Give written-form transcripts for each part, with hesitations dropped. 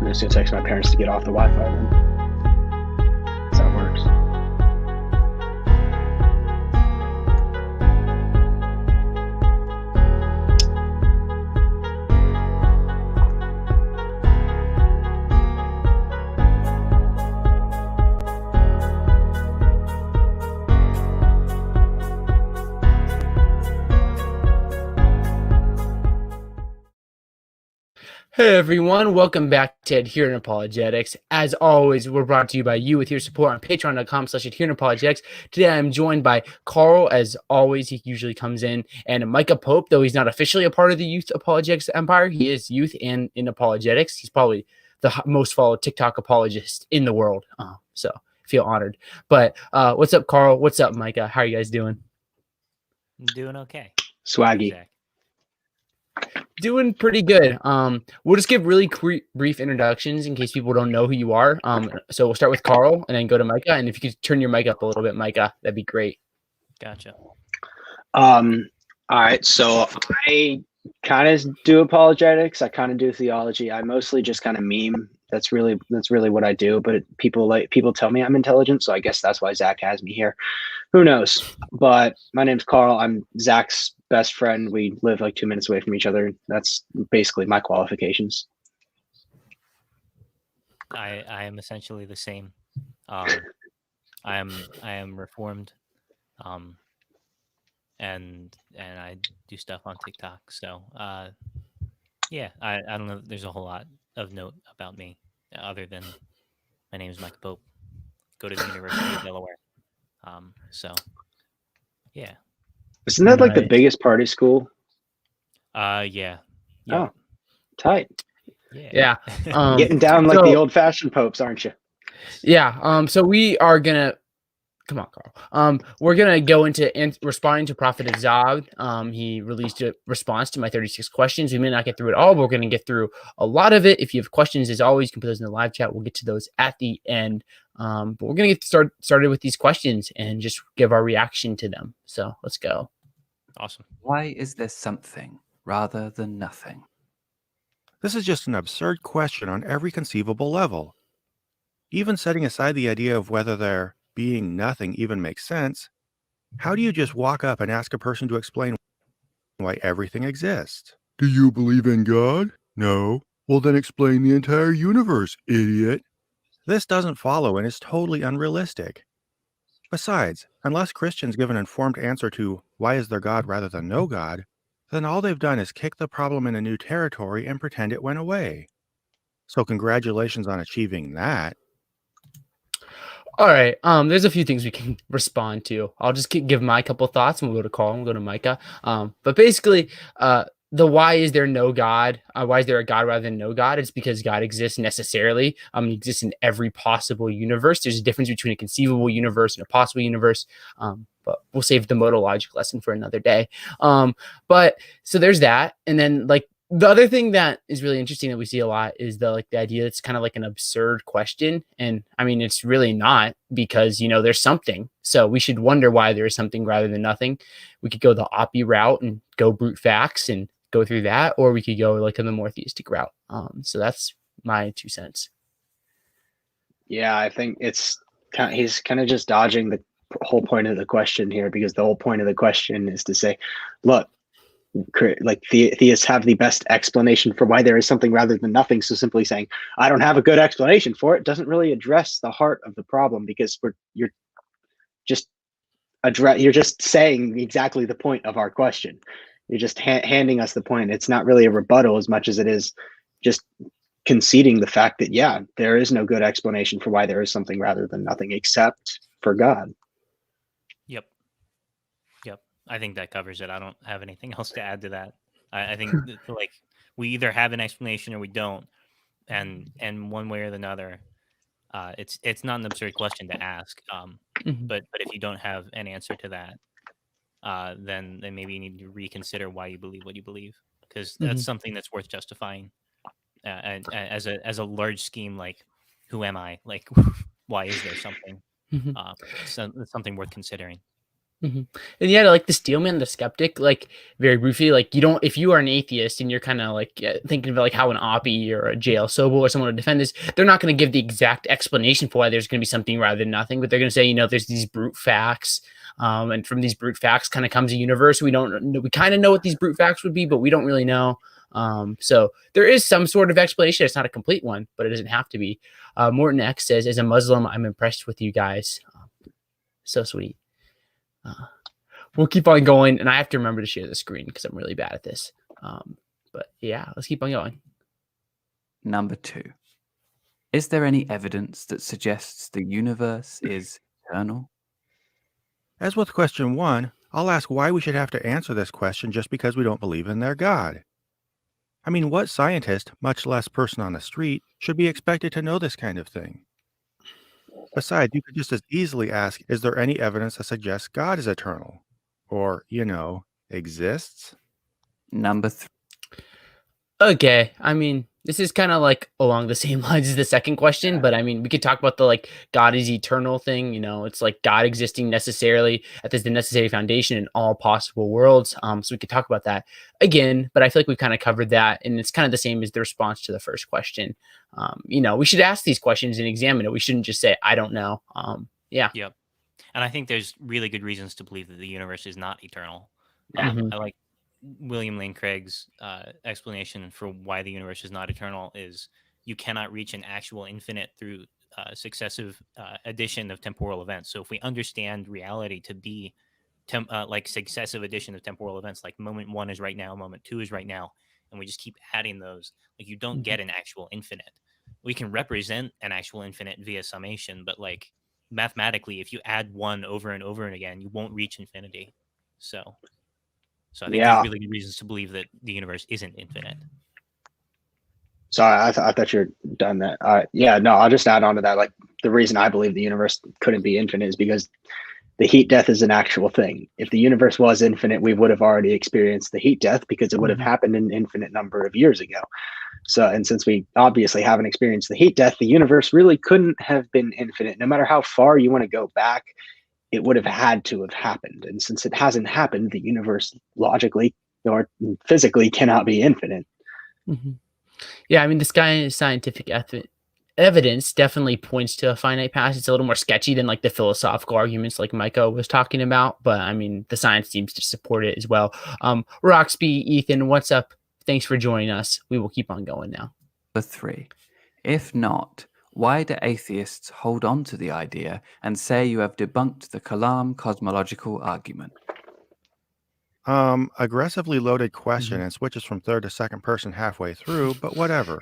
I'm just gonna text my parents to get off the Wi-Fi then. That's how it works. Hey everyone, welcome back to Adherent Apologetics. As always, we're brought to you by you with your support on patreon.com/Adherent Apologetics. Today I'm joined by Carl, as always, he usually comes in, and Micah Pope, though he's not officially a part of the Youth Apologetics Empire. He is youth and in apologetics. He's probably the most followed TikTok apologist in the world. So I feel honored. But what's up, Carl? What's up, Micah? How are you guys doing? I'm doing okay. Swaggy. Doing pretty good. We'll just give really brief introductions in case people don't know who you are. So we'll start with Carl and then go to Micah. And if you could turn your mic up a little bit, Micah, that'd be great. Gotcha. All right. So I kind of do apologetics. I kind of do theology. I mostly just kind of meme. That's really what I do. But people tell me I'm intelligent, so I guess that's why Zach has me here. Who knows? But my name's Carl. I'm Zach's best friend. We live like 2 minutes away from each other. That's basically my qualifications. I am essentially the same. I am Reformed, and I do stuff on TikTok. So yeah, I don't know. There's a whole lot of note about me other than my name is Mike Pope. Go to the University of Delaware. So yeah. Isn't that like the biggest party school? Yeah. Yep. Oh, tight. Yeah. Getting down like the old-fashioned popes, aren't you? Yeah. So we are gonna come on, Carl. We're gonna go into responding to Prophet Azab. He released a response to my 36 questions. We may not get through it all, but we're gonna get through a lot of it. If you have questions, as always, you can put those in the live chat. We'll get to those at the end. But we're gonna get started with these questions and just give our reaction to them. So let's go. Awesome. Why is there something rather than nothing? This is just an absurd question on every conceivable level. Even setting aside the idea of whether there being nothing even makes sense, how do you just walk up and ask a person to explain why everything exists? Do you believe in God? No. Well, then explain the entire universe, idiot. This doesn't follow and is totally unrealistic. Besides, unless Christians give an informed answer to why is there God rather than no God, then all they've done is kick the problem in a new territory and pretend it went away. So congratulations on achieving that. All right. There's a few things we can respond to. I'll just give my couple thoughts and we'll go to Carl and we'll go to Micah. But basically, the why is there no God? Why is there a God rather than no God? It's because God exists necessarily. He exists in every possible universe. There's a difference between a conceivable universe and a possible universe. But we'll save the modal logic lesson for another day. But so there's that. And then like the other thing that is really interesting that we see a lot is the idea that's kind of like an absurd question. And I mean, it's really not, because, there's something. So we should wonder why there is something rather than nothing. We could go the oppie route and go brute facts and go through that, or we could go like the more theistic route. So that's my 2 cents. Yeah, I think he's kind of just dodging the whole point of the question here, because the whole point of the question is to say, look, like theists have the best explanation for why there is something rather than nothing. So simply saying I don't have a good explanation for it doesn't really address the heart of the problem, because you're just saying exactly the point of our question. You're just handing us the point. It's not really a rebuttal as much as it is just conceding the fact that, yeah, there is no good explanation for why there is something rather than nothing except for God. Yep. I think that covers it. I don't have anything else to add to that. I think like we either have an explanation or we don't, and one way or another, it's not an absurd question to ask. But if you don't have an answer to that, then maybe you need to reconsider why you believe what you believe, because that's something that's worth justifying. And as a large scheme, like who am I? Like why is there something? So it's something worth considering. And yeah, like the steelman, the skeptic, like very briefly, like you don't, if you are an atheist and you're kind of like thinking of like how an oppie or a jail sobo or someone to defend this, they're not going to give the exact explanation for why there's going to be something rather than nothing, but they're going to say, there's these brute facts. And from these brute facts kind of comes a universe. We kind of know what these brute facts would be, but we don't really know. So there is some sort of explanation. It's not a complete one, but it doesn't have to be. Morton X says, as a Muslim, I'm impressed with you guys. So sweet. We'll keep on going, and I have to remember to share the screen because I'm really bad at this. But yeah, let's keep on going. Number 2. Is there any evidence that suggests the universe is eternal? As with question 1, I'll ask why we should have to answer this question just because we don't believe in their God. I mean, what scientist, much less person on the street, should be expected to know this kind of thing? Besides, you could just as easily ask, is there any evidence that suggests God is eternal? Or, exists? Number 3. Okay, I mean, this is kind of like along the same lines as the second question, but I mean, we could talk about the like God is eternal thing. It's like God existing necessarily that there's the necessary foundation in all possible worlds. So we could talk about that again, but I feel like we kind of covered that, and it's kind of the same as the response to the first question. We should ask these questions and examine it. We shouldn't just say I don't know. Yeah. Yep. And I think there's really good reasons to believe that the universe is not eternal. Yeah. I like William Lane Craig's explanation for why the universe is not eternal is you cannot reach an actual infinite through successive addition of temporal events. So if we understand reality to be like successive addition of temporal events, like moment 1 is right now, moment 2 is right now, and we just keep adding those, like you don't get an actual infinite. We can represent an actual infinite via summation, but like mathematically, if you add 1 over and over and again, you won't reach infinity. So I think there's really good reasons to believe that the universe isn't infinite. So I thought you were done that. I'll just add on to that. Like the reason I believe the universe couldn't be infinite is because the heat death is an actual thing. If the universe was infinite, we would have already experienced the heat death because it would have happened an infinite number of years ago. So, and since we obviously haven't experienced the heat death, the universe really couldn't have been infinite. No matter how far you want to go back, it would have had to have happened. And since it hasn't happened, the universe logically or physically cannot be infinite. Yeah, I mean, this guy's scientific evidence definitely points to a finite past. It's a little more sketchy than like the philosophical arguments like Micah was talking about, but I mean, the science seems to support it as well. Roxby, Ethan, what's up? Thanks for joining us. We will keep on going now. Number 3. If not, why do atheists hold on to the idea and say you have debunked the Kalam cosmological argument? Aggressively loaded question and switches from third to second person halfway through, but whatever.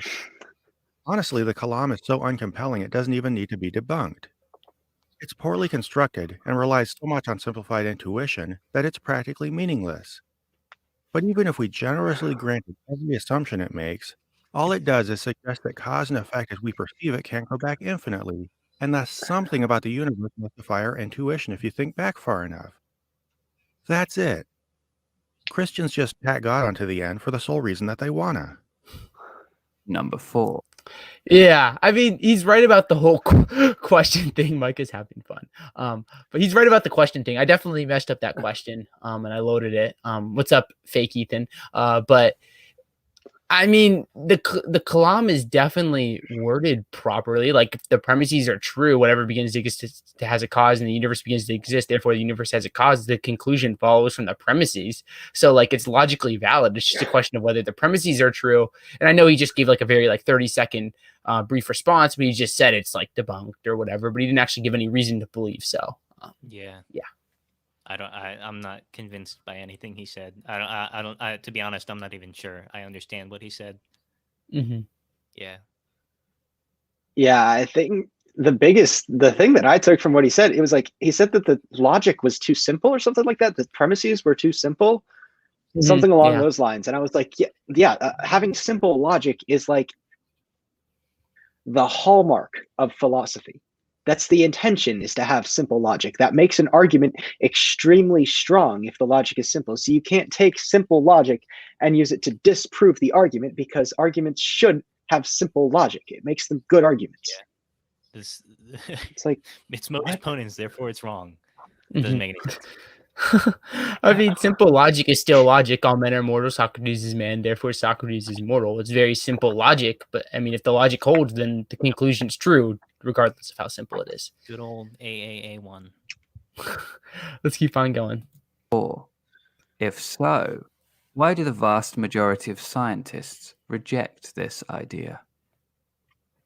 Honestly, the Kalam is so uncompelling it doesn't even need to be debunked. It's poorly constructed and relies so much on simplified intuition that it's practically meaningless. But even if we generously granted every assumption it makes, all it does is suggest that cause and effect as we perceive it can't go back infinitely, and that's something about the universe must defy our intuition if you think back far enough. That's it. Christians just tack God onto the end for the sole reason that they wanna. Number 4. Yeah, I mean, he's right about the whole question thing. Mike is having fun. But he's right about the question thing. I definitely messed up that question, and I loaded it. What's up, fake Ethan? But I mean, the Kalam is definitely worded properly. Like, if the premises are true, whatever begins to exist has a cause, and the universe begins to exist. Therefore, the universe has a cause. The conclusion follows from the premises. So, like, it's logically valid. It's just a question of whether the premises are true. And I know he just gave like a very 30-second brief response, but he just said it's like debunked or whatever. But he didn't actually give any reason to believe so. Yeah. I'm not convinced by anything he said. To be honest, I'm not even sure I understand what he said. Yeah. Yeah, I think the thing that I took from what he said, it was like, he said that the logic was too simple or something like that. The premises were too simple, something along those lines. And I was like, having simple logic is like the hallmark of philosophy. That's the intention, is to have simple logic. That makes an argument extremely strong if the logic is simple. So you can't take simple logic and use it to disprove the argument, because arguments should have simple logic. It makes them good arguments. Yeah. It's like, it's most opponents, therefore it's wrong. It doesn't make any sense. I mean, simple logic is still logic. All men are mortal. Socrates is man. Therefore, Socrates is mortal. It's very simple logic. But I mean, if the logic holds, then the conclusion is true, regardless of how simple it is. Good old AAA1. Let's keep on going. Or, if so, why do the vast majority of scientists reject this idea?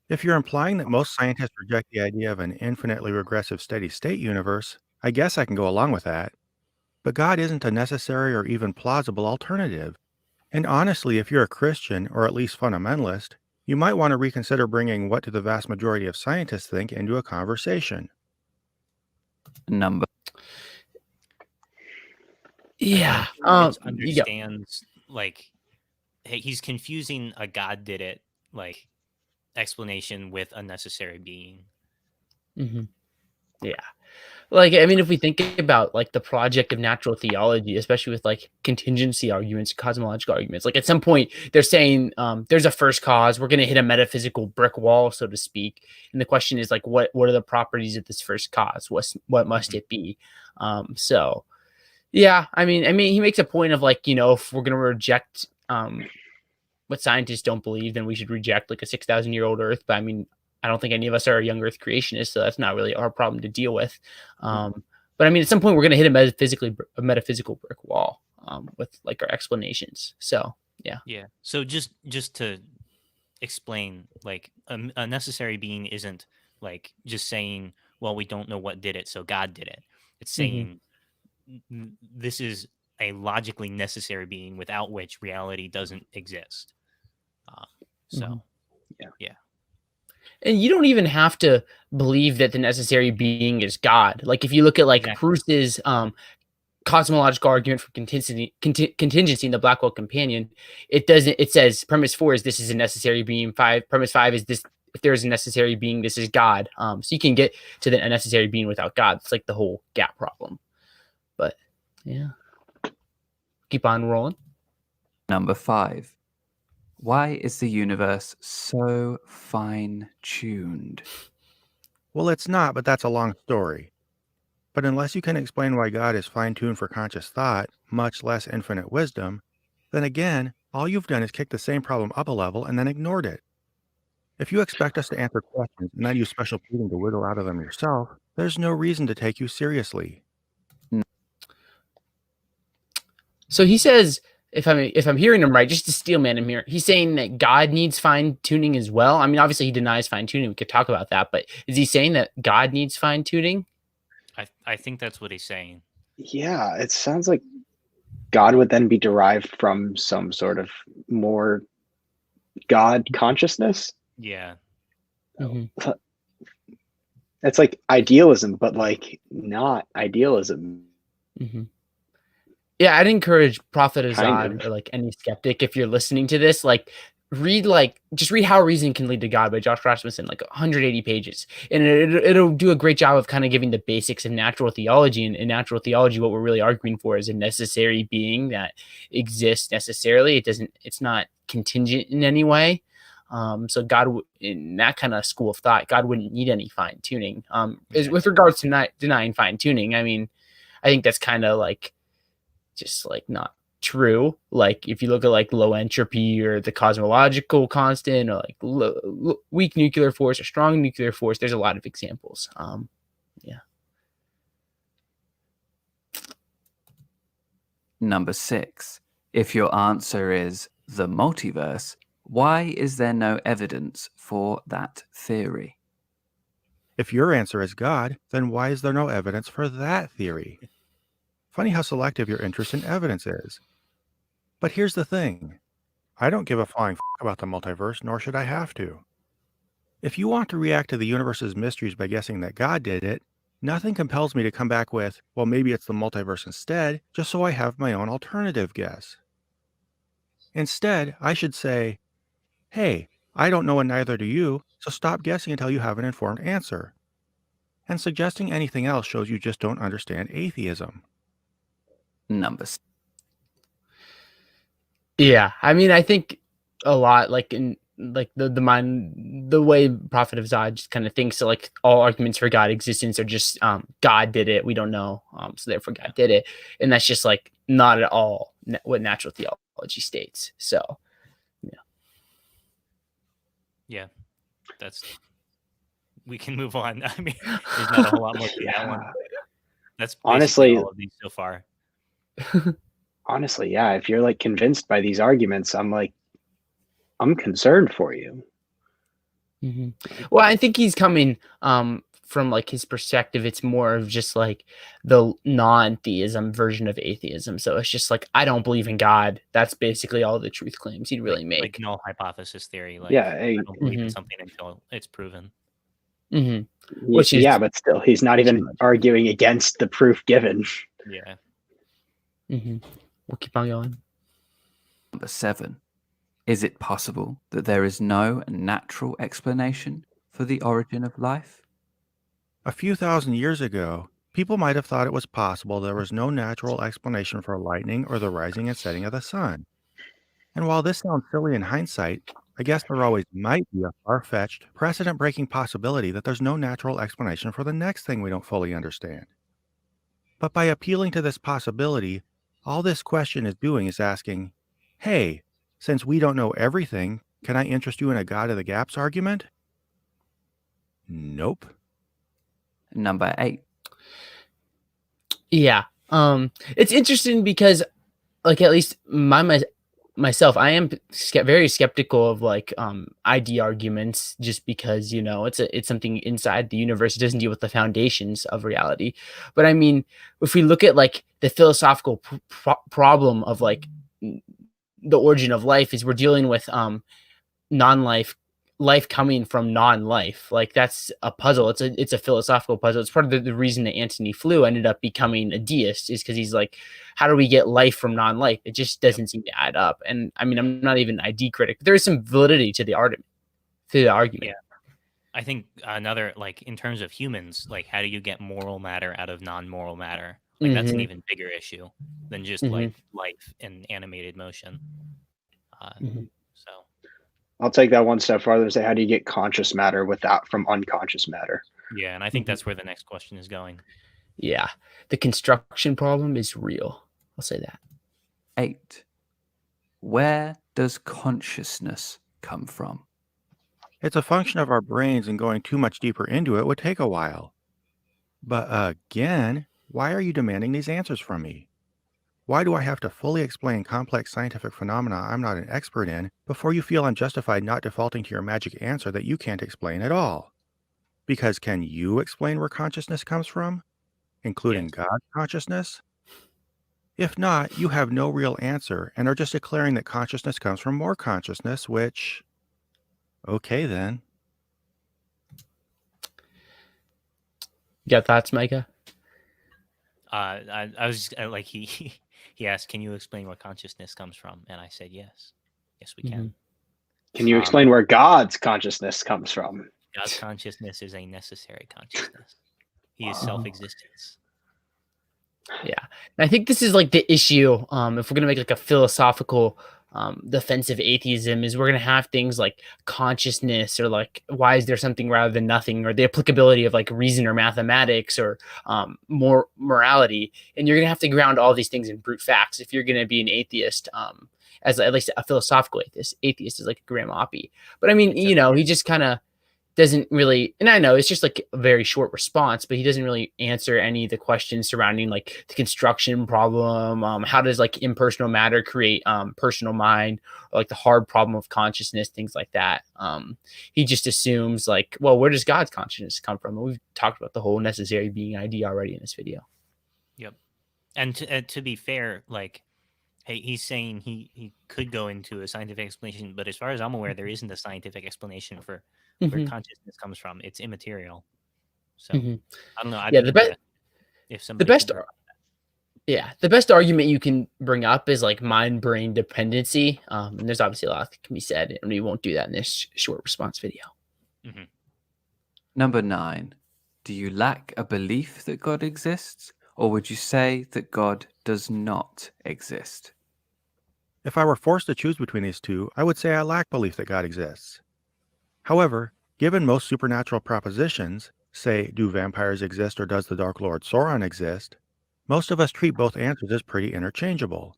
If you're implying that most scientists reject the idea of an infinitely regressive steady state universe, I guess I can go along with that. But God isn't a necessary or even plausible alternative. And honestly, if you're a Christian, or at least fundamentalist, you might want to reconsider bringing what do the vast majority of scientists think into a conversation. Number Yeah. It You understands, like, hey, he's confusing a God did it, like, explanation with a necessary being. Yeah. Like, I mean, if we think about like the project of natural theology, especially with like contingency arguments, cosmological arguments, like at some point they're saying there's a first cause, we're going to hit a metaphysical brick wall, so to speak. And the question is like, what are the properties of this first cause? What must it be? So yeah, I mean, he makes a point of like, you know, if we're going to reject what scientists don't believe, then we should reject like a 6,000-year-old Earth. But I mean, I don't think any of us are young Earth creationists, so that's not really our problem to deal with. But I mean, at some point, we're going to hit a metaphysical brick wall with like our explanations. So yeah. So just to explain, like a necessary being isn't like just saying, well, we don't know what did it, so God did it. It's saying this is a logically necessary being without which reality doesn't exist. Yeah. And you don't even have to believe that the necessary being is God. Like if you look at like Proust's cosmological argument for contingency in the Blackwell Companion, it says premise 4 is this is a necessary being. Premise 5 is this, if there is a necessary being, this is God. So you can get to a necessary being without God. It's like the whole gap problem. But yeah, keep on rolling. Number 5. Why is the universe so fine-tuned? Well, it's not, but that's a long story. But unless you can explain why God is fine-tuned for conscious thought, much less infinite wisdom, then again, all you've done is kick the same problem up a level and then ignored it. If you expect us to answer questions and then use special pleading to wiggle out of them yourself, there's no reason to take you seriously. So he says, if I'm hearing him right, just to steel man him here, he's saying that God needs fine tuning as well. I mean, obviously he denies fine tuning. We could talk about that, but is he saying that God needs fine tuning? I think that's what he's saying. Yeah, it sounds like God would then be derived from some sort of more God consciousness. Yeah. It's like idealism, but like not idealism. Yeah, I'd encourage Prophet Azad or like any skeptic, if you're listening to this, like read How Reason Can Lead to God by Josh Rasmussen, like 180 pages. And it'll do a great job of kind of giving the basics of natural theology. And in natural theology, what we're really arguing for is a necessary being that exists necessarily. It's not contingent in any way. So God, in that kind of school of thought, God wouldn't need any fine tuning. With regards to not denying fine tuning, I mean, I think that's kind of like just like not true. Like if you look at like low entropy or the cosmological constant or like weak nuclear force or strong nuclear force, there's a lot of examples. Number 6. If your answer is the multiverse, why is there no evidence for that theory? If your answer is God, then why is there no evidence for that theory? Funny how selective your interest in evidence is. But here's the thing. I don't give a flying f*** about the multiverse, nor should I have to. If you want to react to the universe's mysteries by guessing that God did it, nothing compels me to come back with, well, maybe it's the multiverse instead, just so I have my own alternative guess. Instead, I should say, hey, I don't know and neither do you, so stop guessing until you have an informed answer. And suggesting anything else shows you just don't understand atheism. Number 6. Yeah, I mean, I think a lot, like in like the way Prophet of Zod just kind of thinks that like all arguments for God existence are just God did it, we don't know, so therefore God did it, and that's just like not at all what natural theology states. So Yeah, that's. We can move on. I mean, there's not a whole lot more to that one. That's basically Honestly- all of these so far. Honestly, yeah. If you're like convinced by these arguments, I'm concerned for you. Well, I think he's coming from like his perspective. It's more of just like the non-theism version of atheism. So it's just like, I don't believe in God. That's basically all the truth claims he'd really make. Like null hypothesis theory. Like, Yeah, I don't believe in something until it's proven. Which is, yeah, but still, he's not even arguing against the proof given. Yeah. We'll keep on going. Number 7. Is it possible that there is no natural explanation for the origin of life? A few thousand years ago, people might have thought it was possible there was no natural explanation for lightning or the rising and setting of the sun. And while this sounds silly in hindsight, I guess there always might be a far-fetched, precedent-breaking possibility that there's no natural explanation for the next thing we don't fully understand. But by appealing to this possibility, all this question is doing is asking, hey, since we don't know everything, can I interest you in a God of the Gaps argument? Nope. Number 8. Yeah. It's interesting because like at least myself, I am very skeptical of like ID arguments, just because, you know, it's something inside the universe. It doesn't deal with the foundations of reality. But I mean, if we look at like the philosophical problem of like the origin of life, is we're dealing with non-life, life coming from non-life. Like that's a puzzle. It's a philosophical puzzle. It's part of the reason that Antony Flew ended up becoming a deist, is because he's like, how do we get life from non-life? It just doesn't seem to add up. And I mean, I'm not even an ID critic, but there is some validity to the argument. Yeah. I think another, like in terms of humans, like how do you get moral matter out of non-moral matter? Like that's an even bigger issue than just like life and animated motion. So I'll take that one step farther and say, how do you get conscious matter from unconscious matter? yeah, and I think that's where the next question is going. Yeah, the construction problem is real. I'll say that. 8. Where does consciousness come from? It's a function of our brains, and going too much deeper into it would take a while. But again, why are you demanding these answers from me? Why do I have to fully explain complex scientific phenomena I'm not an expert in before you feel I'm justified not defaulting to your magic answer that you can't explain at all? Because can you explain where consciousness comes from, including God's consciousness? If not, you have no real answer and are just declaring that consciousness comes from more consciousness, which, okay then. You got thoughts, Micah? I was like he asked, can you explain where consciousness comes from? And I said yes we can. Can you explain where God's consciousness comes from? God's consciousness is a necessary consciousness. He is self-existence. Yeah, and I think this is like the issue. If we're gonna make like a philosophical defense of atheism, is we're gonna have things like consciousness, or like why is there something rather than nothing, or the applicability of like reason or mathematics, or more morality, and you're gonna have to ground all these things in brute facts if you're gonna be an atheist. As at least a philosophical atheist. Atheist is like a Graham Oppie, but I mean, you know, he just kind of doesn't really, and I know it's just like a very short response, but he doesn't really answer any of the questions surrounding like the construction problem. How does like impersonal matter create personal mind, or like the hard problem of consciousness, things like that. He just assumes like, well, where does God's consciousness come from? And we've talked about the whole necessary being idea already in this video. Yep. And to be fair, like, hey, he's saying he could go into a scientific explanation, but as far as I'm aware, there isn't a scientific explanation for where consciousness comes from. It's immaterial. So I don't know. Yeah, the best argument you can bring up is like mind-brain dependency. And there's obviously a lot that can be said, and we won't do that in this short response video. Number 9. Do you lack a belief that God exists, or would you say that God does not exist? If I were forced to choose between these two, I would say I lack belief that God exists. However, given most supernatural propositions, say, do vampires exist or does the Dark Lord Sauron exist, most of us treat both answers as pretty interchangeable.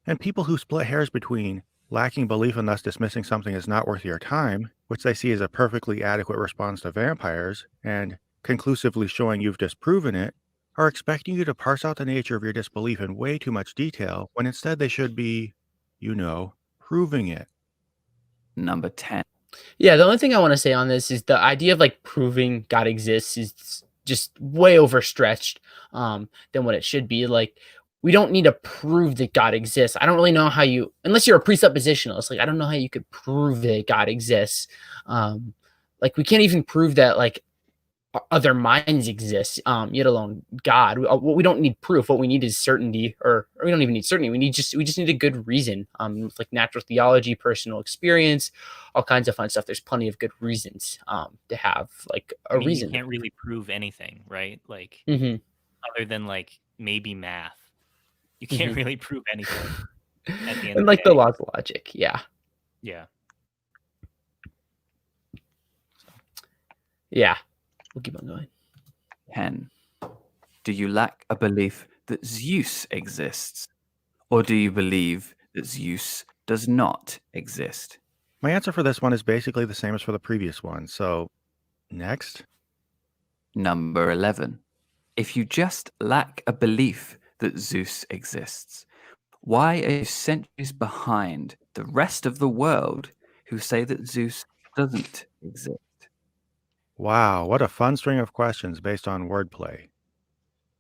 And people who split hairs between lacking belief and thus dismissing something as not worth your time, which they see as a perfectly adequate response to vampires, and conclusively showing you've disproven it, are expecting you to parse out the nature of your disbelief in way too much detail when instead they should be, proving it. Number 10. Yeah, the only thing I want to say on this is the idea of like proving God exists is just way overstretched than what it should be. Like, we don't need to prove that God exists. I don't really know how you, unless you're a presuppositionalist, like I don't know how you could prove that God exists. Like we can't even prove that like other minds exist, yet alone God. We don't need proof. What we need is certainty, or we don't even need certainty. We just need a good reason. With like natural theology, personal experience, all kinds of fun stuff. There's plenty of good reasons to have like a reason. You can't really prove anything, right? Like other than like maybe math, you can't really prove anything. At the end And of like the the day. laws of logic, yeah. We'll keep on going. 10. Do you lack a belief that Zeus exists? Or do you believe that Zeus does not exist? My answer for this one is basically the same as for the previous one, so next. Number 11. If you just lack a belief that Zeus exists, why are you centuries behind the rest of the world who say that Zeus doesn't exist? Wow, what a fun string of questions based on wordplay.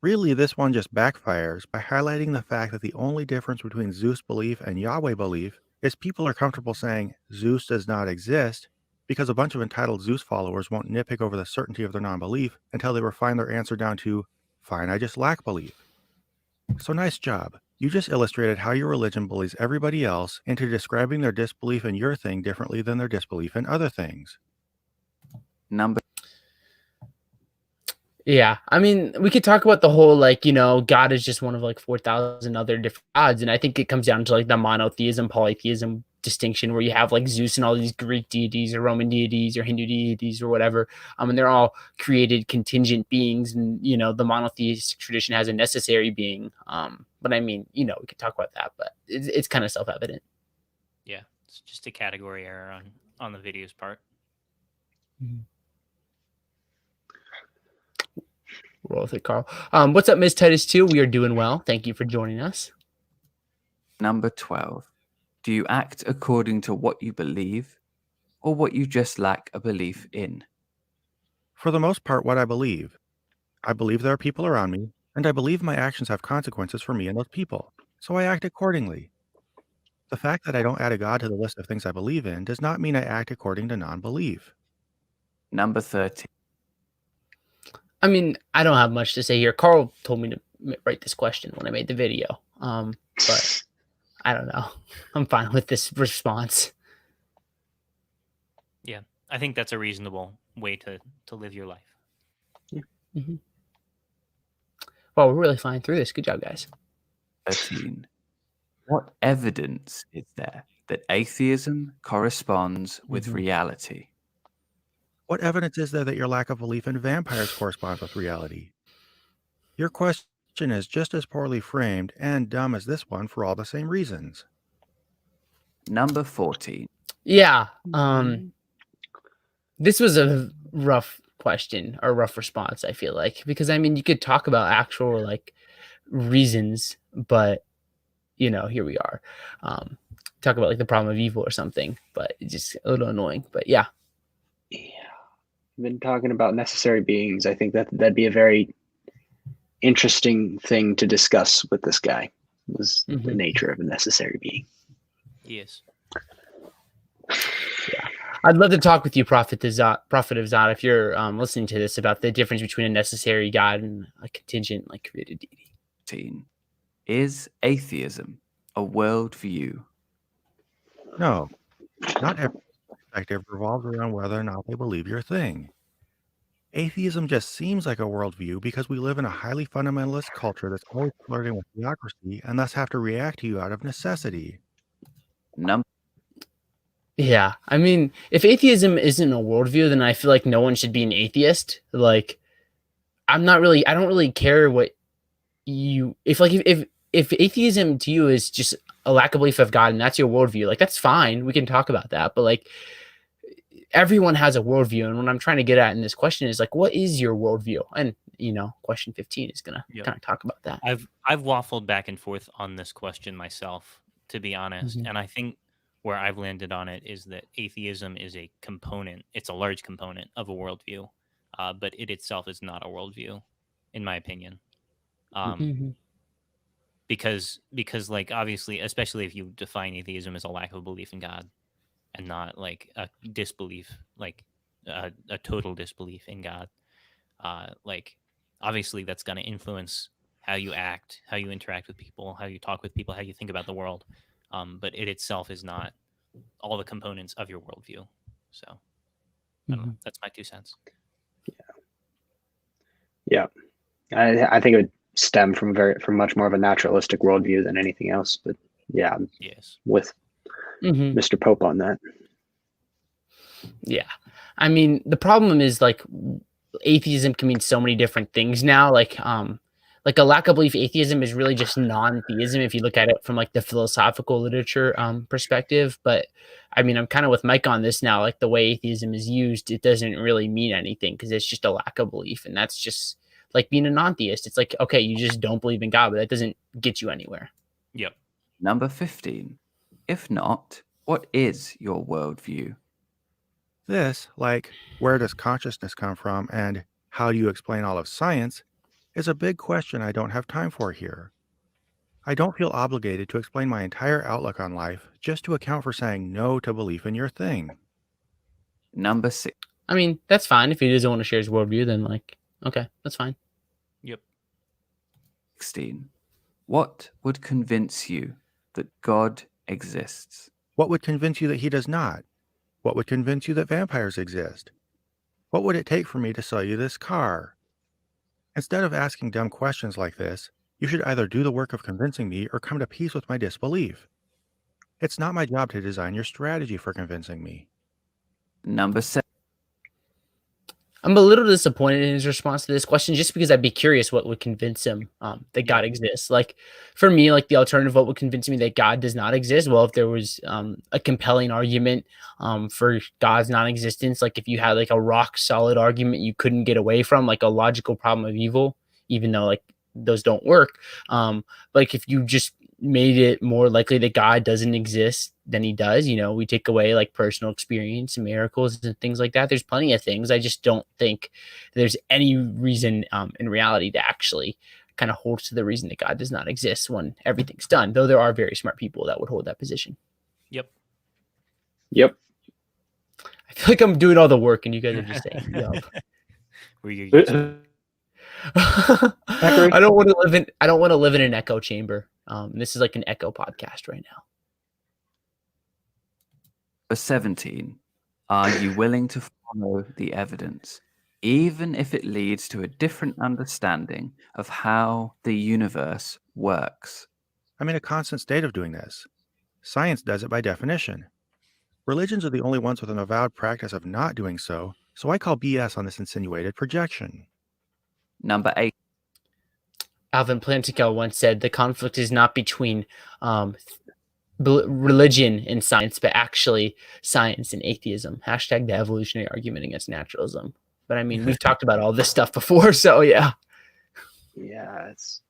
Really, this one just backfires by highlighting the fact that the only difference between Zeus belief and Yahweh belief is people are comfortable saying Zeus does not exist because a bunch of entitled Zeus followers won't nitpick over the certainty of their non-belief until they refine their answer down to, fine, I just lack belief. So nice job. You just illustrated how your religion bullies everybody else into describing their disbelief in your thing differently than their disbelief in other things. Number Yeah, I mean, we could talk about the whole like, God is just one of like 4,000 other different gods, and I think it comes down to like the monotheism, polytheism distinction, where you have like Zeus and all these Greek deities or Roman deities or Hindu deities or whatever, and they're all created contingent beings, and the monotheistic tradition has a necessary being. But I mean, we could talk about that, but it's kind of self-evident. Yeah, it's just a category error on the video's part. Roll with it, Carl. What's up, Ms. Titus 2? We are doing well. Thank you for joining us. Number 12. Do you act according to what you believe or what you just lack a belief in? For the most part, what I believe. I believe there are people around me, and I believe my actions have consequences for me and those people, so I act accordingly. The fact that I don't add a God to the list of things I believe in does not mean I act according to non-belief. Number 13. I mean, I don't have much to say here. Carl told me to write this question when I made the video. But I don't know. I'm fine with this response. Yeah, I think that's a reasonable way to live your life. Yeah. Well, we're really flying through this. Good job, guys. 13. What evidence is there that atheism corresponds with reality? What evidence is there that your lack of belief in vampires corresponds with reality? Your question is just as poorly framed and dumb as this one for all the same reasons. Number 14. Yeah. This was a rough question or rough response, I feel like, because I mean, you could talk about actual like reasons, but here we are. Talk about like the problem of evil or something, but it's just a little annoying. But yeah. I've been talking about necessary beings. I think that'd be a very interesting thing to discuss with this guy, was the nature of a necessary being. Yes. Yeah. I'd love to talk with you, Prophet of Zod, if you're listening to this, about the difference between a necessary God and a contingent, like created deity. Is atheism a worldview? No, not every perspective revolves around whether or not they believe your thing. Atheism just seems like a worldview because we live in a highly fundamentalist culture that's always flirting with theocracy and thus have to react to you out of necessity. Number Yeah, I mean, if atheism isn't a worldview, then I feel like no one should be an atheist. Like, I don't really care what you, if atheism to you is just a lack of belief of God and that's your worldview, like that's fine. We can talk about that, but like everyone has a worldview, and what I'm trying to get at in this question is like, what is your worldview? And question 15 is gonna Yep. kind of talk about that. I've waffled back and forth on this question myself, to be honest, Mhm. and I think where I've landed on it is that atheism is a component. It's a large component of a worldview, but it itself is not a worldview, in my opinion. Mhm. Because like obviously, especially if you define atheism as a lack of belief in God and not like a disbelief, like a total disbelief in God, like obviously that's going to influence how you act, how you interact with people, how you talk with people, how you think about the world. But it itself is not all the components of your worldview. So I don't know. Mhm. That's my 2 cents. Yeah, I think it would stem from much more of a naturalistic worldview than anything else. But yeah, I'm Yes. with Mhm. Mr. Pope on that. Yeah. I mean, the problem is like atheism can mean so many different things now. Like a lack of belief atheism is really just non-theism if you look at it from like the philosophical literature perspective. But I mean, I'm kind of with Mike on this now. Like the way atheism is used, it doesn't really mean anything because it's just a lack of belief, and that's just like being a non-theist. It's like, okay, you just don't believe in God, but that doesn't get you anywhere. Yep. number 15. If not, what is your worldview? This, like where does consciousness come from and how do you explain all of science, is a big question I don't have time for here. I don't feel obligated to explain my entire outlook on life just to account for saying no to belief in your thing. Number 6. I mean, that's fine if he doesn't want to share his worldview. Then like, okay, that's fine. Yep. 16. What would convince you that God exists? What would convince you that he does not? What would convince you that vampires exist? What would it take for me to sell you this car? Instead of asking dumb questions like this, you should either do the work of convincing me or come to peace with my disbelief. It's not my job to design your strategy for convincing me. Number 7. I'm a little disappointed in his response to this question just because I'd be curious what would convince him that Yeah. God exists. Like for me, like the alternative, what would convince me that God does not exist? Well, if there was a compelling argument for God's non-existence, like if you had like a rock solid argument you couldn't get away from, like a logical problem of evil, even though like those don't work. Like if you just made it more likely that God doesn't exist than he does. We take away like personal experience and miracles and things like that. There's plenty of things. I just don't think there's any reason in reality to actually kind of hold to the reason that God does not exist when everything's done, though there are very smart people that would hold that position. Yep. Yep. I feel like I'm doing all the work and you guys are just saying, yup. Were you used to- I don't want to live in an echo chamber. This is like an echo podcast right now. Number 17. Are you willing to follow the evidence, even if it leads to a different understanding of how the universe works? I'm in a constant state of doing this. Science does it by definition. Religions are the only ones with an avowed practice of not doing so I call BS on this insinuated projection. Number 8. Alvin Plantinga once said the conflict is not between religion and science, but actually science and atheism. Hashtag the evolutionary argument against naturalism. But I mean, we've talked about all this stuff before, so yeah. Yeah, it's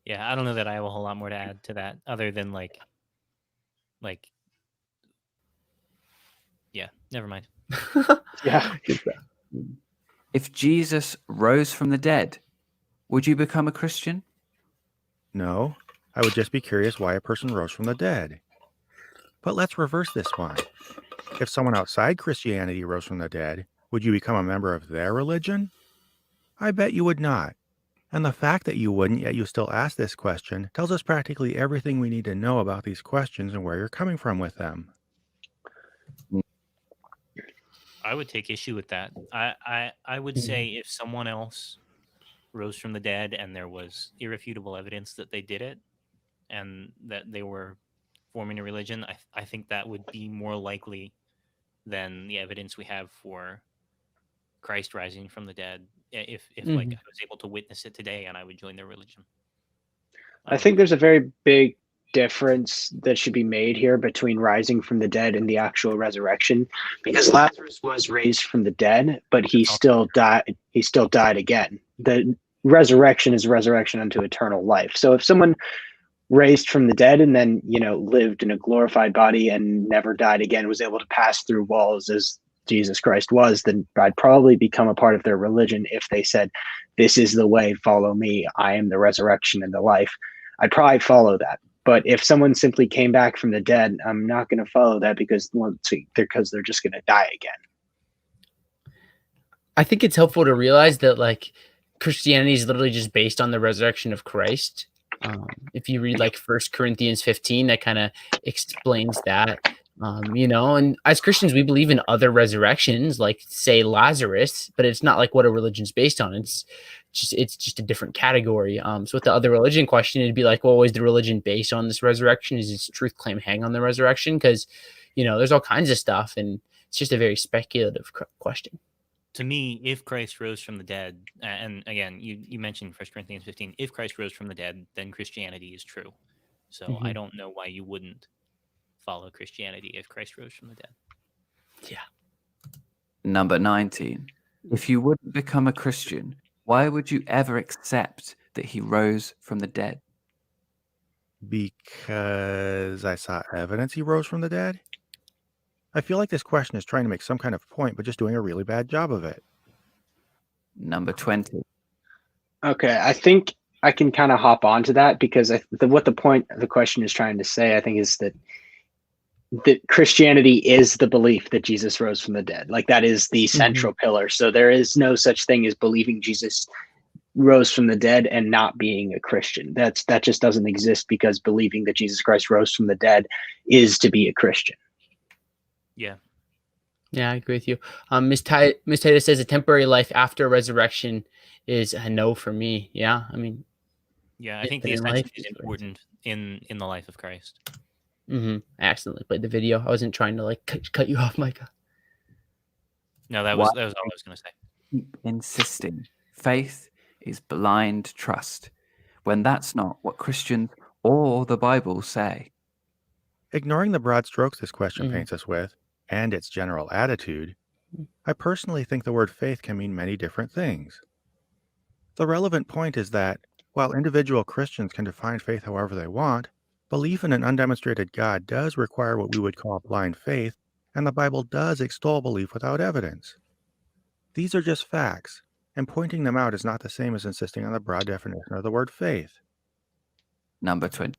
Yeah, I don't know that I have a whole lot more to add to that other than like yeah, never mind. yeah. If Jesus rose from the dead, would you become a Christian? No, I would just be curious why a person rose from the dead. But let's reverse this one. If someone outside Christianity rose from the dead, would you become a member of their religion? I bet you would not. And the fact that you wouldn't, yet you still ask this question, tells us practically everything we need to know about these questions and where you're coming from with them. I would take issue with that. I would say if someone else rose from the dead and there was irrefutable evidence that they did it and that they were forming a religion, I think that would be more likely than the evidence we have for Christ rising from the dead. If like I was able to witness it today and I would join their religion. I think there's a very big difference that should be made here between rising from the dead and the actual resurrection, because Lazarus was raised from the dead, but he still died. He still died again. The resurrection is resurrection unto eternal life. So if someone raised from the dead and then, lived in a glorified body and never died again, was able to pass through walls as Jesus Christ was, then I'd probably become a part of their religion if they said, this is the way, follow me. I am the resurrection and the life. I'd probably follow that. But if someone simply came back from the dead, I'm not going to follow that because they're just going to die again. I think it's helpful to realize that like Christianity is literally just based on the resurrection of Christ. If you read like 1 Corinthians 15, that kind of explains that. And as Christians, we believe in other resurrections, like say Lazarus, but it's not like what a religion's based on. It's just a different category. So with the other religion question, it'd be like, well, is the religion based on this resurrection? Is its truth claim hang on the resurrection? Because, there's all kinds of stuff, and it's just a very speculative question. To me, if Christ rose from the dead, and again, you mentioned 1 Corinthians 15, if Christ rose from the dead, then Christianity is true. So I don't know why you wouldn't follow Christianity if Christ rose from the dead. Yeah. Number 19. If you wouldn't become a Christian, why would you ever accept that he rose from the dead? Because I saw evidence he rose from the dead? I feel like this question is trying to make some kind of point, but just doing a really bad job of it. Number 20. Okay, I think I can kind of hop onto that because what the point of the question is trying to say, I think, is that Christianity is the belief that Jesus rose from the dead. Like that is the central pillar. So there is no such thing as believing Jesus rose from the dead and not being a Christian. That just doesn't exist, because believing that Jesus Christ rose from the dead is to be a Christian. Yeah. Yeah, I agree with you. Miss Titus says a temporary life after resurrection is a no for me. Yeah, I mean. Yeah, I think the ascension is important in the life of Christ. I accidentally played the video. I wasn't trying to like cut you off, Micah. No, that was all I was going to say. Keep insisting faith is blind trust, when that's not what Christians or the Bible say. Ignoring the broad strokes this question paints us with, and its general attitude, I personally think the word faith can mean many different things. The relevant point is that, while individual Christians can define faith however they want, belief in an undemonstrated God does require what we would call blind faith, and the Bible does extol belief without evidence. These are just facts, and pointing them out is not the same as insisting on the broad definition of the word faith. Number 20.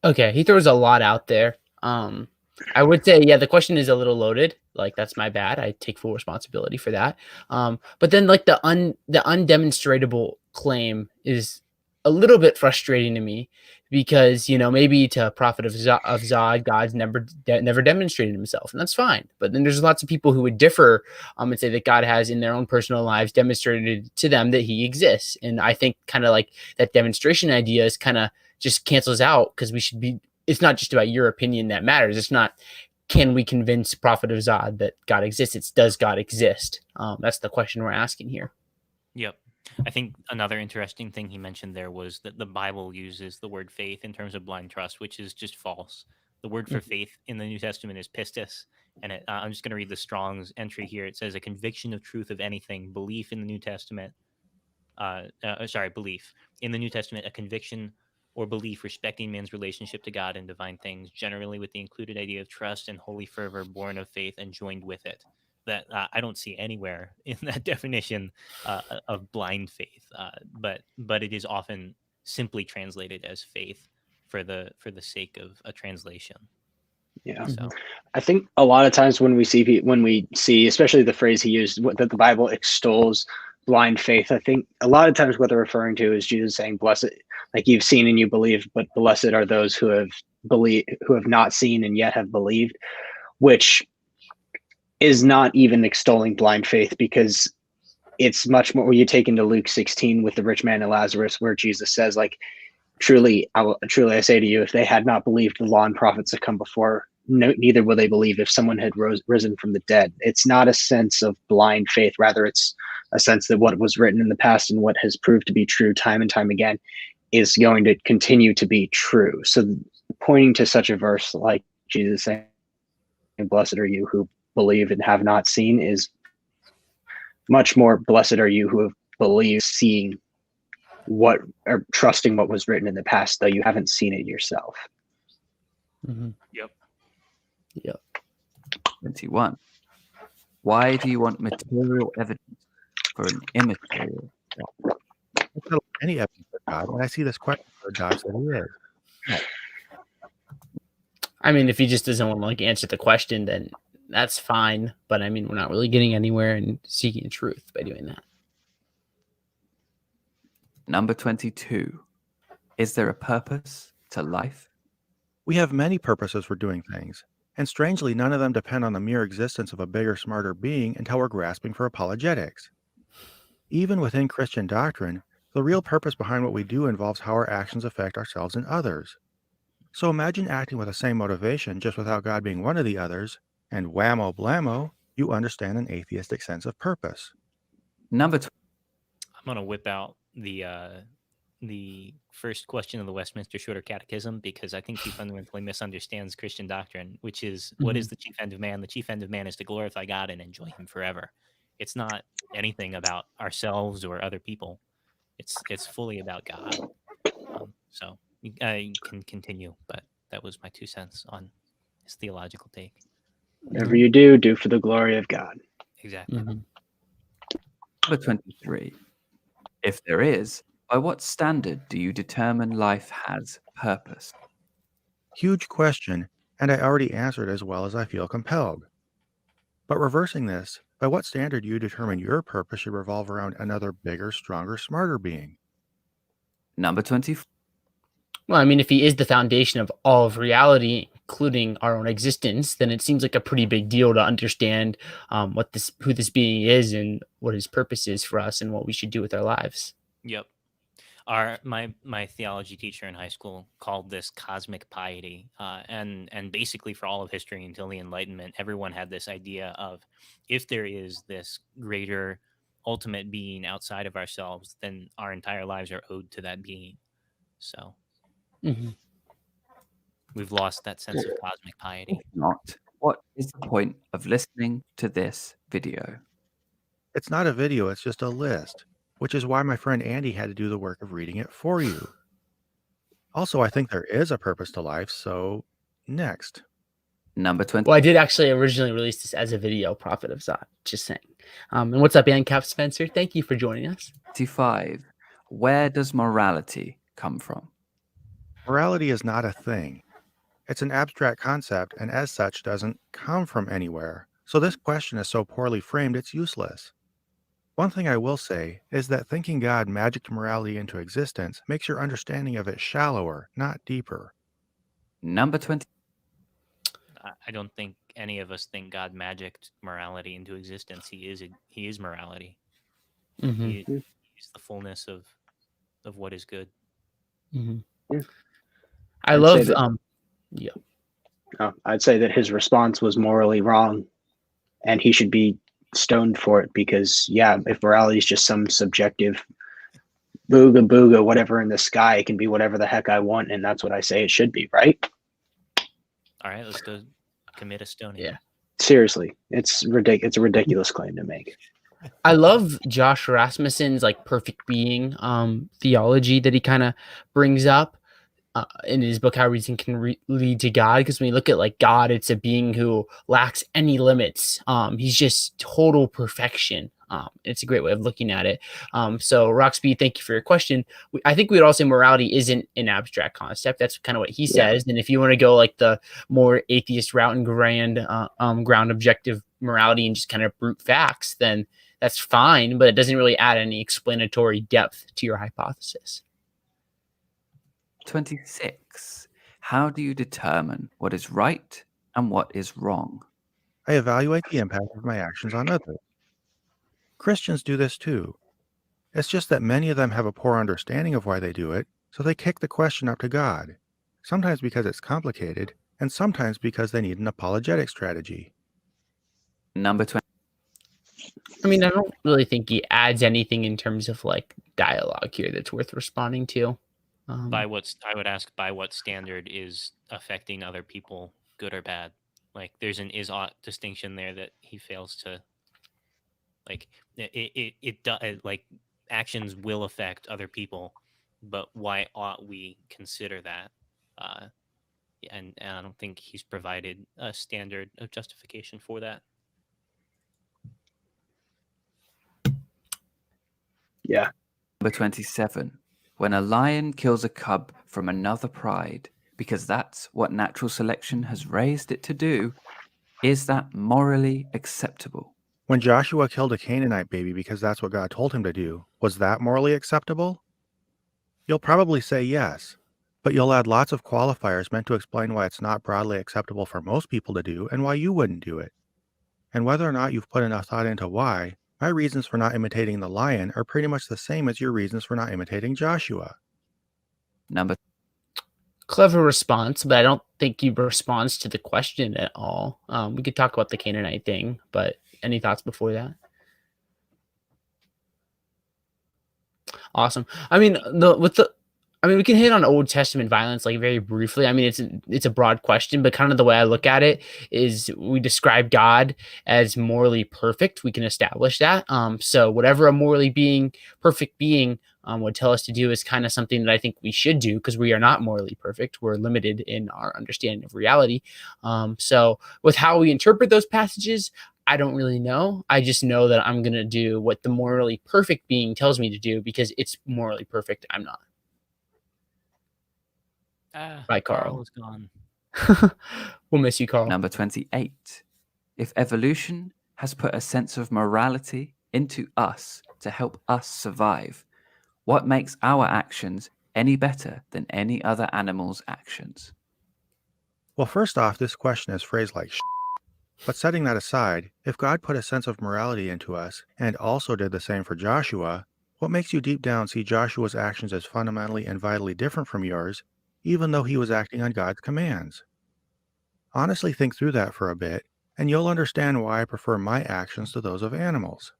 Okay, he throws a lot out there. I would say, yeah, the question is a little loaded. Like, that's my bad. I take full responsibility for that. But then, like, the undemonstratable claim is a little bit frustrating to me, because, maybe to a prophet of Zod, God's never demonstrated himself, and that's fine. But then there's lots of people who would differ and say that God has in their own personal lives demonstrated to them that he exists. And I think kind of like that demonstration idea is kind of just cancels out, because it's not just about your opinion that matters. It's not, can we convince prophet of Zod that God exists? It's, does God exist? That's the question we're asking here. Yep. I think another interesting thing he mentioned there was that the Bible uses the word faith in terms of blind trust, which is just false. The word for faith in the New Testament is pistis. And I'm just going to read the Strong's entry here. It says a conviction of truth of anything, belief in the New Testament. Belief in the New Testament, a conviction or belief respecting man's relationship to God and divine things, generally with the included idea of trust and holy fervor born of faith and joined with it. That I don't see anywhere in that definition of blind faith, but it is often simply translated as faith for the sake of a translation. Yeah. So I think a lot of times when we see, especially the phrase he used, that the Bible extols blind faith, I think a lot of times what they're referring to is Jesus saying, "Blessed, like you've seen and you believe, but blessed are those who have not seen and yet have believed," which is not even extolling blind faith, because it's much more, you take into Luke 16 with the rich man and Lazarus, where Jesus says, like, truly I say to you, if they had not believed the law and prophets that come before, neither will they believe if someone had risen from the dead. It's not a sense of blind faith, rather it's a sense that what was written in the past and what has proved to be true time and time again is going to continue to be true. So pointing to such a verse like Jesus saying, blessed are you who believe and have not seen, is much more blessed are you who have believed, seeing what, or trusting what was written in the past, though you haven't seen it yourself. Mm-hmm. Yep. 21. Why do you want material evidence for an immaterial God? I don't like any evidence for God, and I see this question for God that he is. I mean, if he just doesn't want to like answer the question, then that's fine. But I mean, we're not really getting anywhere in seeking truth by doing that. Number 22. Is there a purpose to life? We have many purposes for doing things, and strangely, none of them depend on the mere existence of a bigger, smarter being until we're grasping for apologetics. Even within Christian doctrine, the real purpose behind what we do involves how our actions affect ourselves and others. So imagine acting with the same motivation, just without God being one of the others, and whammo blammo, you understand an atheistic sense of purpose. Number I'm going to whip out the first question of the Westminster Shorter Catechism, because I think he fundamentally misunderstands Christian doctrine, which is, what is the chief end of man? The chief end of man is to glorify God and enjoy him forever. It's not anything about ourselves or other people. It's fully about God. So I can continue, but that was my 2 cents on his theological take. Whatever you do for the glory of God. Exactly. Mm-hmm. Number 23. If there is, by what standard do you determine life has purpose? Huge question, and I already answered as well as I feel compelled. But reversing this, by what standard do you determine your purpose should revolve around another bigger, stronger, smarter being? Number 24. Well, I mean, if he is the foundation of all of reality, including our own existence, then it seems like a pretty big deal to understand who this being is and what his purpose is for us and what we should do with our lives. Yep. My theology teacher in high school called this cosmic piety, and basically for all of history until the Enlightenment, everyone had this idea of, if there is this greater ultimate being outside of ourselves, then our entire lives are owed to that being. So we've lost that sense of cosmic piety. If not, what is the point of listening to this video? It's not a video, it's just a list, which is why my friend Andy had to do the work of reading it for you. Also, I think there is a purpose to life, so next. Number 20. Well, I did actually originally release this as a video, Prophet of Zod, just saying. And what's up, ANCAP Spencer? Thank you for joining us. 25. Where does morality come from? Morality is not a thing. It's an abstract concept, and as such doesn't come from anywhere. So this question is so poorly framed, it's useless. One thing I will say is that thinking God magicked morality into existence makes your understanding of it shallower, not deeper. Number 20. I don't think any of us think God magicked morality into existence. He is morality. Mm-hmm. He's the fullness of what is good. Mm-hmm. Yeah. I love I'd say that his response was morally wrong, and he should be stoned for it, because if morality is just some subjective booga whatever in the sky, it can be whatever the heck I want, and that's what I say it should be, right? All right, let's go commit a stoning. Yeah. Seriously, it's ridiculous. It's a ridiculous claim to make. I love Josh Rasmussen's like perfect being theology that he kind of brings up in his book, How Reason Can Lead to God. Because when you look at like God, it's a being who lacks any limits. He's just total perfection. It's a great way of looking at it. So Roxby, thank you for your question. I think we would all say morality isn't an abstract concept. That's kind of what he says. And if you want to go like the more atheist route and ground objective morality and just kind of brute facts, then that's fine, but it doesn't really add any explanatory depth to your hypothesis. 26. How do you determine what is right and what is wrong? I evaluate the impact of my actions on others. Christians do this too. It's just that many of them have a poor understanding of why they do it, so they kick the question up to God, sometimes because it's complicated, and sometimes because they need an apologetic strategy. Number 20. I mean, I don't really think he adds anything in terms of like dialogue here that's worth responding to. I would ask, by what standard is affecting other people good or bad? Like, there's an is-ought distinction there that he fails to. Like, like actions will affect other people, but why ought we consider that? And I don't think he's provided a standard of justification for that. Yeah. Number 27. When a lion kills a cub from another pride, because that's what natural selection has raised it to do, is that morally acceptable? When Joshua killed a Canaanite baby because that's what God told him to do, was that morally acceptable? You'll probably say yes, but you'll add lots of qualifiers meant to explain why it's not broadly acceptable for most people to do and why you wouldn't do it. And whether or not you've put enough thought into why, my reasons for not imitating the lion are pretty much the same as your reasons for not imitating Joshua. Number Clever response, but I don't think he responds to the question at all. We could talk about the Canaanite thing, but any thoughts before that? Awesome. I mean, we can hit on Old Testament violence like very briefly. I mean, it's a broad question, but kind of the way I look at it is we describe God as morally perfect. We can establish that. So whatever a morally perfect being would tell us to do is kind of something that I think we should do because we are not morally perfect. We're limited in our understanding of reality. So with how we interpret those passages, I don't really know. I just know that I'm going to do what the morally perfect being tells me to do because it's morally perfect. I'm not. Bye, Carl. Is gone. We'll miss you, Carl. Number 28. If evolution has put a sense of morality into us to help us survive, what makes our actions any better than any other animal's actions? Well, first off, this question is phrased like but setting that aside, if God put a sense of morality into us and also did the same for Joshua, what makes you deep down see Joshua's actions as fundamentally and vitally different from yours, even though he was acting on God's commands? Honestly, think through that for a bit, and you'll understand why I prefer my actions to those of animals.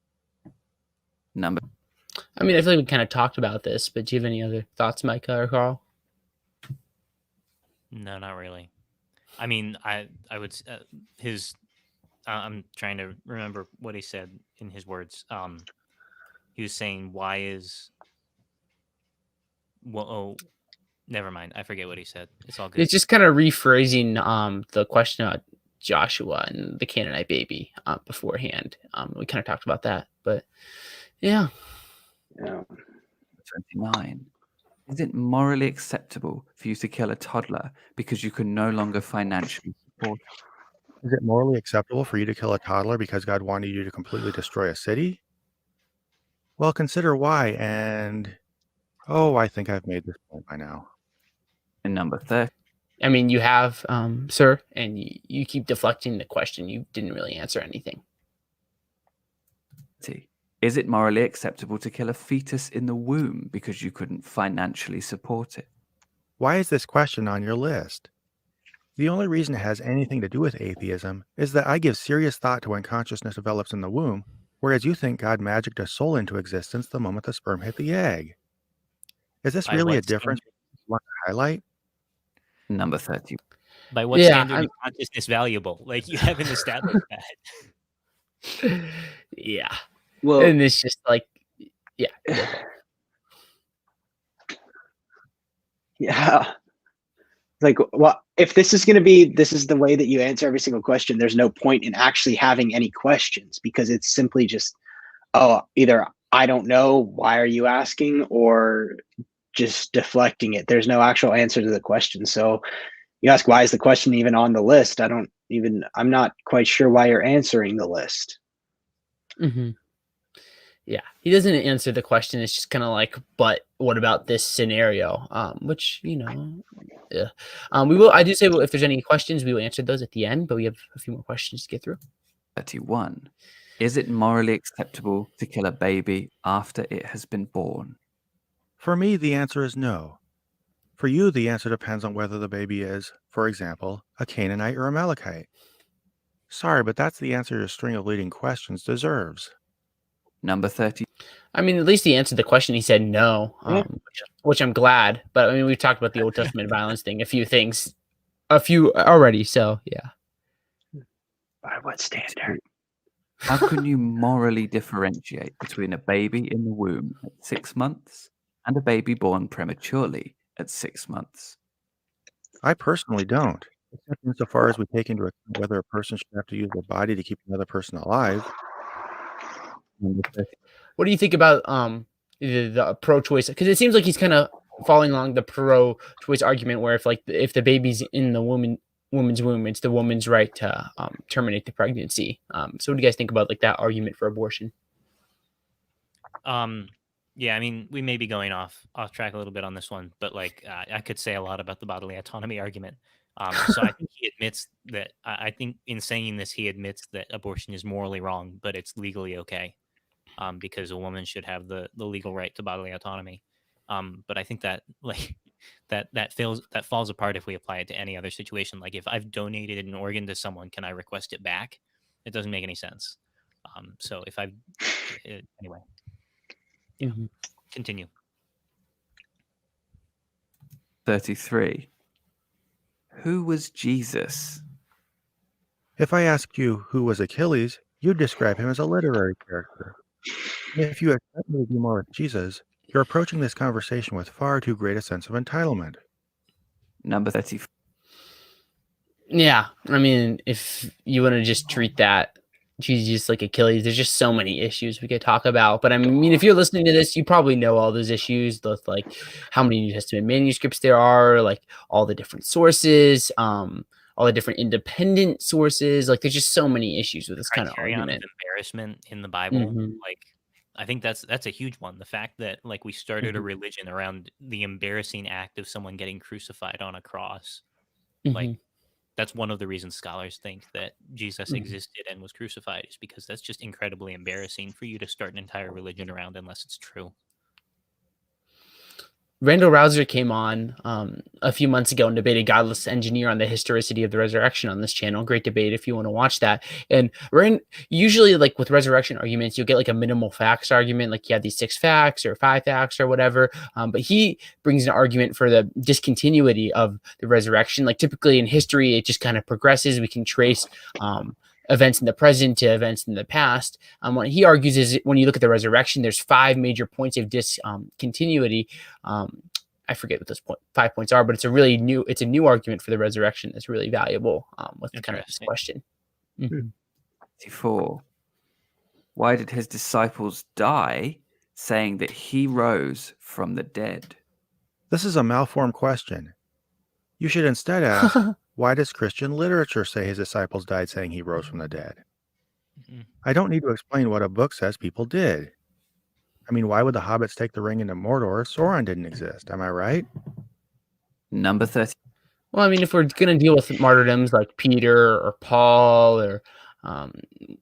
Number I mean, I feel like we kind of talked about this, but do you have any other thoughts, Micah or Carl? No, not really. I mean, I would I'm trying to remember what he said in his words. He was saying, "Why is?" Well, oh, never mind. I forget what he said. It's all good. It's just kind of rephrasing the question about Joshua and the Canaanite baby beforehand. We kind of talked about that, but yeah. 29. Is it morally acceptable for you to kill a toddler because you can no longer financially support it? Is it morally acceptable for you to kill a toddler because God wanted you to completely destroy a city? Well, consider why, and I think I've made this point by now. And number 30. I mean, you have, sir, and you keep deflecting the question. You didn't really answer anything. Is it morally acceptable to kill a fetus in the womb because you couldn't financially support it? Why is this question on your list? The only reason it has anything to do with atheism is that I give serious thought to when consciousness develops in the womb, whereas you think God magicked a soul into existence the moment the sperm hit the egg. Is this really a difference you want to highlight? Number 30. By what standard is consciousness valuable? Like, you haven't established that. Yeah. Well, and it's just like, yeah. Yeah. Like, well, if this is the way that you answer every single question, there's no point in actually having any questions because it's simply just, either I don't know, why are you asking, or just deflecting it. There's no actual answer to the question. So you ask, why is the question even on the list? I'm not quite sure why you're answering the list. Mm-hmm. Yeah, he doesn't answer the question. It's just kind of like, but what about this scenario? Which, yeah. I do say, if there's any questions, we will answer those at the end, but we have a few more questions to get through. 31. Is it morally acceptable to kill a baby after it has been born? For me, the answer is no. For you, the answer depends on whether the baby is, for example, a Canaanite or Amalekite. Sorry, but that's the answer your string of leading questions deserves. Number 30. I mean, at least he answered the question. He said no, which I'm glad. But I mean, we've talked about the Old Testament violence thing, a few already. So yeah. By what standard? How can you morally differentiate between a baby in the womb at 6 months and a baby born prematurely at 6 months? I personally don't, except insofar as we take into account whether a person should have to use their body to keep another person alive. Number 30. What do you think about the pro-choice? Because it seems like he's kind of following along the pro-choice argument, where if the baby's in the woman's womb, it's the woman's right to terminate the pregnancy. So what do you guys think about like that argument for abortion? Yeah, I mean, we may be going off track a little bit on this one, but like I could say a lot about the bodily autonomy argument. So I think he admits that. I think in saying this, he admits that abortion is morally wrong, but it's legally okay, because a woman should have the legal right to bodily autonomy. But I think that like that falls apart if we apply it to any other situation. Like if I've donated an organ to someone, can I request it back? It doesn't make any sense. So if anyway. Yeah. Mhm. Continue. 33. Who was Jesus? If I asked you who was Achilles, you'd describe him as a literary character. And if you expect me to do more with Jesus, you're approaching this conversation with far too great a sense of entitlement. Number 34. Yeah, I mean, if you want to just treat that Jesus like Achilles, there's just so many issues we could talk about. But I mean, if you're listening to this, you probably know all those issues, both like how many New Testament manuscripts there are, like all the different sources, all the different independent sources. Like there's just so many issues with this kind of Criterion argument. of embarrassment in the Bible, Mhm. like I think that's a huge one. The fact that like we started a religion around the embarrassing act of someone getting crucified on a cross, like Mhm. that's one of the reasons scholars think that Jesus Mhm. existed and was crucified, is because that's just incredibly embarrassing for you to start an entire religion around unless it's true. Randall Rouser came on a few months ago and debated Godless Engineer on the historicity of the resurrection on this channel. Great debate if you want to watch that. And usually, like with resurrection arguments, you'll get like a minimal facts argument, like you have these 6 facts or 5 facts or whatever. But he brings an argument for the discontinuity of the resurrection. Like typically in history, it just kind of progresses. We can trace events in the present to events in the past. What he argues is when you look at the resurrection, there's 5 major points of discontinuity. I forget what those 5 points are, but it's a new argument for the resurrection that's really valuable with kind of this question. 34. Why did his disciples die, saying that he rose from the dead? This is a malformed question. You should instead ask, why does Christian literature say his disciples died saying he rose from the dead? I don't need to explain what a book says people did. I mean, why would the hobbits take the ring into Mordor if Sauron didn't exist? Am I right? Number 30. Well, I mean, if we're going to deal with martyrdoms like Peter or Paul or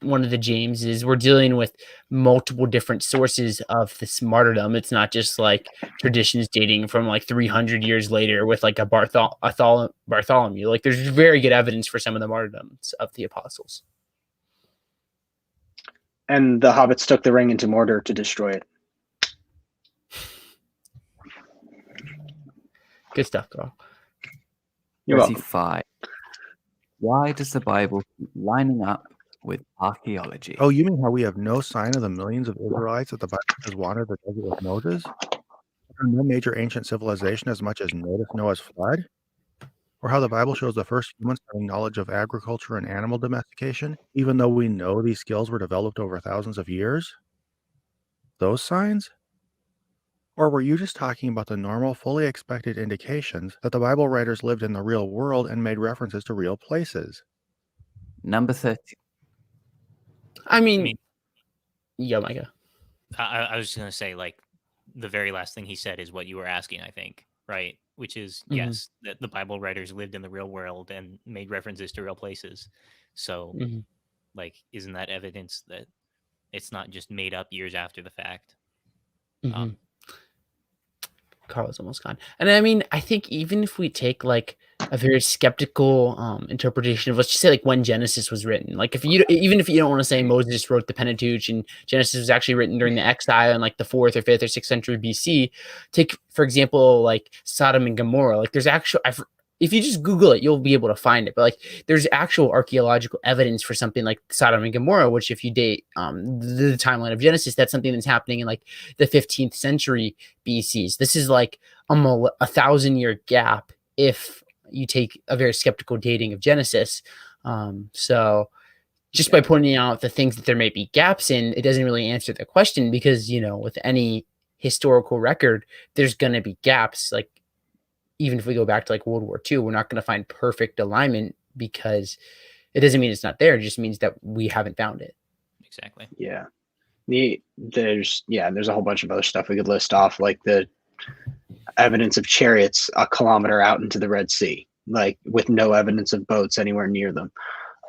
one of the Jameses, we're dealing with multiple different sources of this martyrdom. It's not just like traditions dating from like 300 years later with like a Bartholomew. Like there's very good evidence for some of the martyrdoms of the apostles. And the hobbits took the ring into Mordor to destroy it. Good stuff, Carl. You're welcome. 35. Why does the Bible keep lining up with archaeology? Oh, you mean how we have no sign of the millions of Israelites that the Bible has wandered the desert with Moses? No major ancient civilization as much as notice Noah's flood? Or how the Bible shows the first humans having knowledge of agriculture and animal domestication, even though we know these skills were developed over thousands of years? Those signs? Or were you just talking about the normal, fully expected indications that the Bible writers lived in the real world and made references to real places? Number 30. I mean yeah, Micah. I was just going to say, like, the very last thing he said is what you were asking, I think, right? Which is, yes, that the Bible writers lived in the real world and made references to real places. So, like, isn't that evidence that it's not just made up years after the fact. Mhm. Carla's almost gone. And I mean, I think even if we take like a very skeptical interpretation of, let's just say, like when Genesis was written, like even if you don't want to say Moses wrote the Pentateuch and Genesis was actually written during the exile in like the 4th or 5th or 6th century BC, take for example like Sodom and Gomorrah. Like there's actual, if you just Google it, you'll be able to find it. But like there's actual archaeological evidence for something like Sodom and Gomorrah, which if you date the timeline of Genesis, that's something that's happening in like the 15th century BCs. This is like a 1,000-year gap if you take a very skeptical dating of Genesis. So just by pointing out the things that there may be gaps in, it doesn't really answer the question, because, you know, with any historical record, there's going to be gaps. Like even if we go back to like World War II, we're not going to find perfect alignment, because it doesn't mean it's not there. It just means that we haven't found it. Exactly. Yeah. There's a whole bunch of other stuff we could list off, like the evidence of chariots a kilometer out into the Red Sea, like with no evidence of boats anywhere near them.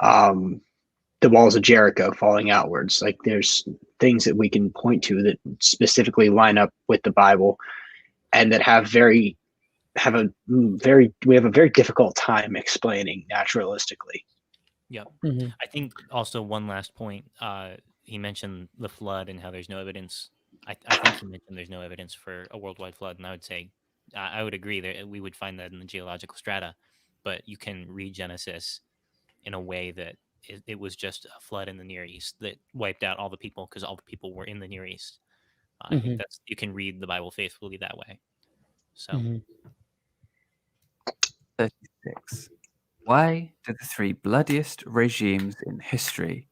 The walls of Jericho falling outwards. Like there's things that we can point to that specifically line up with the Bible, and that we have a very difficult time explaining naturalistically. Yep. Mm-hmm. I think also one last point. He mentioned the flood and how there's no evidence. I think he mentioned there's no evidence for a worldwide flood, and I would say I would agree that we would find that in the geological strata, but you can read Genesis in a way that it was just a flood in the Near East that wiped out all the people because all the people were in the Near East. I think you can read the Bible faithfully that way. So. 36. Why do the 3 bloodiest regimes in history,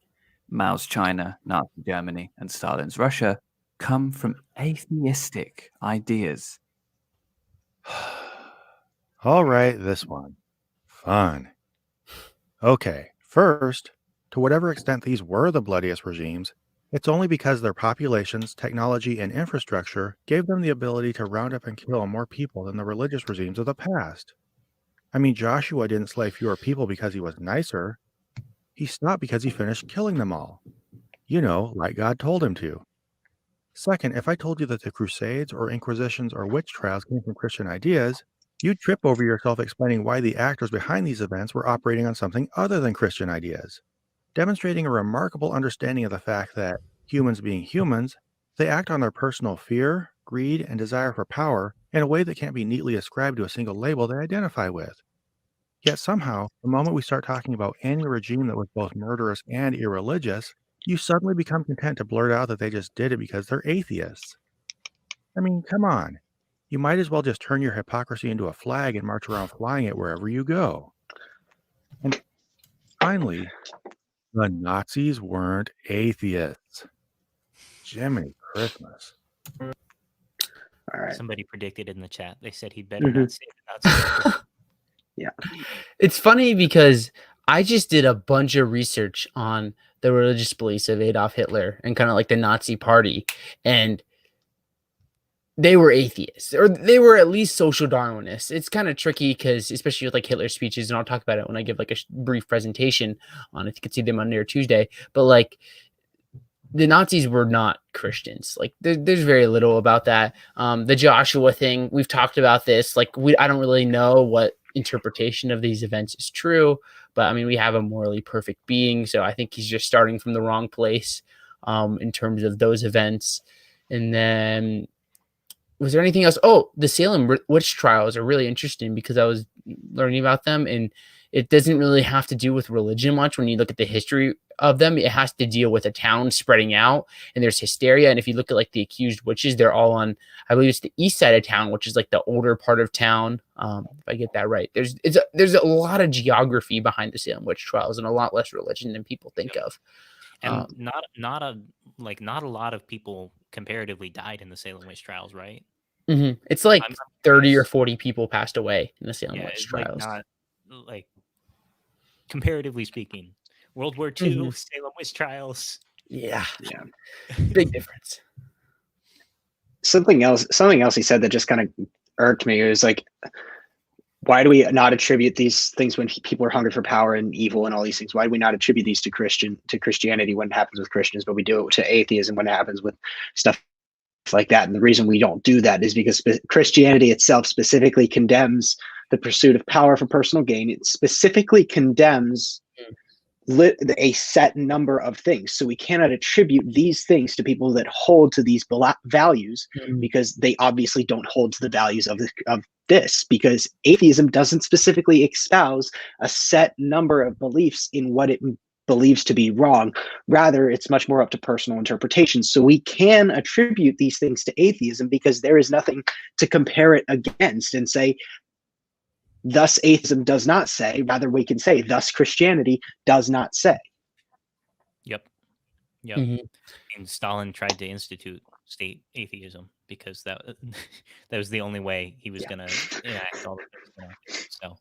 Mao's China, Nazi Germany, and Stalin's Russia, come from atheistic ideas? All right, this one. Fun. Okay, first, to whatever extent these were the bloodiest regimes, it's only because their populations, technology, and infrastructure gave them the ability to round up and kill more people than the religious regimes of the past. I mean, Joshua didn't slay fewer people because he was nicer. He stopped because he finished killing them all. You know, like God told him to. Second, if I told you that the Crusades or Inquisitions or witch trials came from Christian ideas, you'd trip over yourself explaining why the actors behind these events were operating on something other than Christian ideas, demonstrating a remarkable understanding of the fact that, humans being humans, they act on their personal fear, greed, and desire for power in a way that can't be neatly ascribed to a single label they identify with. Yet somehow, the moment we start talking about any regime that was both murderous and irreligious, you suddenly become content to blurt out that they just did it because they're atheists. I mean, come on. You might as well just turn your hypocrisy into a flag and march around flying it wherever you go. And finally, the Nazis weren't atheists. Jiminy Christmas. All right. Somebody predicted in the chat. They said he'd better not say the Nazis. Yeah. It's funny because I just did a bunch of research on the religious beliefs of Adolf Hitler and kind of like the Nazi party, and they were atheists, or they were at least social Darwinists. It's kind of tricky because, especially with like Hitler's speeches, and I'll talk about it when I give like a brief presentation on it. You can see them Monday or Tuesday, but like the Nazis were not Christians. Like there's very little about that. The Joshua thing, we've talked about this. Like I don't really know what interpretation of these events is true, but I mean, we have a morally perfect being, so I think he's just starting from the wrong place in terms of those events. And then was there anything else? Oh, the Salem witch trials are really interesting because I was learning about them, and it doesn't really have to do with religion much. When you look at the history of them, it has to deal with a town spreading out, and there's hysteria. And if you look at like the accused witches, they're all on, I believe it's the east side of town, which is like the older part of town. If I get that right, there's a lot of geography behind the Salem witch trials and a lot less religion than people think of. And not a lot of people comparatively died in the Salem witch trials, right? Mm-hmm. It's like 30 or 40 people passed away in the Salem witch trials. Like not like comparatively speaking. World War II, Salem witch trials. Yeah. Big difference. Something else he said that just kind of irked me. It was like, why do we not attribute these things when people are hungry for power and evil and all these things? Why do we not attribute these to Christianity when it happens with Christians, but we do it to atheism when it happens with stuff like that? And the reason we don't do that is because Christianity itself specifically condemns the pursuit of power for personal gain. It specifically condemns a set number of things. So we cannot attribute these things to people that hold to these values, because they obviously don't hold to the values of this, because atheism doesn't specifically espouse a set number of beliefs in what it believes to be wrong. Rather, it's much more up to personal interpretation. So we can attribute these things to atheism because there is nothing to compare it against and say, thus atheism does not say. Rather, we can say, thus Christianity does not say. Yep. Mhm. And Stalin tried to institute state atheism because that was the only way he was going to enact all the things. So.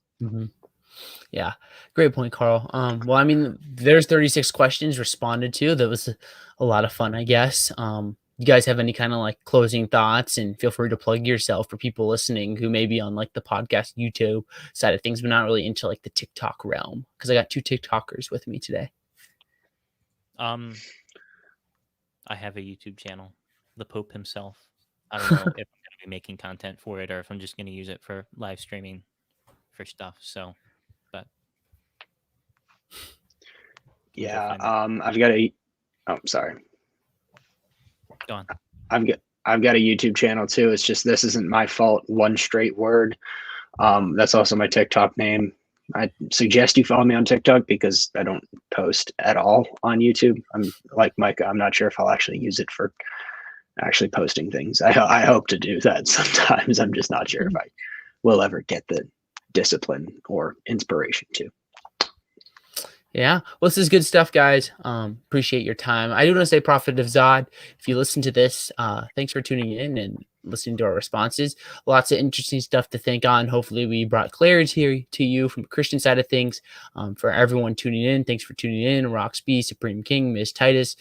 Yeah, great point, Carl. Well, I mean, there's 36 questions responded to. That was a lot of fun, I guess. You guys have any kind of like closing thoughts, and feel free to plug yourself for people listening who may be on like the podcast YouTube side of things, but not really into like the TikTok realm, because I got 2 TikTokers with me today. I have a YouTube channel, the Pope himself. I don't know if I'm going to be making content for it or if I'm just going to use it for live streaming for stuff. So, but yeah, I've got a. Oh, sorry. Go on. I've got a YouTube channel too. It's just, this isn't my fault. One straight word. That's also my TikTok name. I suggest you follow me on TikTok because I don't post at all on YouTube. I'm like Micah. I'm not sure if I'll actually use it for actually posting things. I hope to do that sometimes. I'm just not sure if I will ever get the discipline or inspiration to. Yeah, well, this is good stuff, guys. Appreciate your time. I do want to say, Prophet of Zod, if you listen to this, thanks for tuning in and listening to our responses. Lots of interesting stuff to think on. Hopefully we brought clarity to you from the Christian side of things. For everyone tuning in, thanks for tuning in. Roxby, Supreme King, Miss Titus,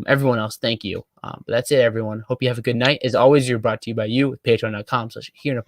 everyone else, thank you. But that's it, everyone. Hope you have a good night. As always, you're brought to you by you with patreon.com/Adherent Apologetics.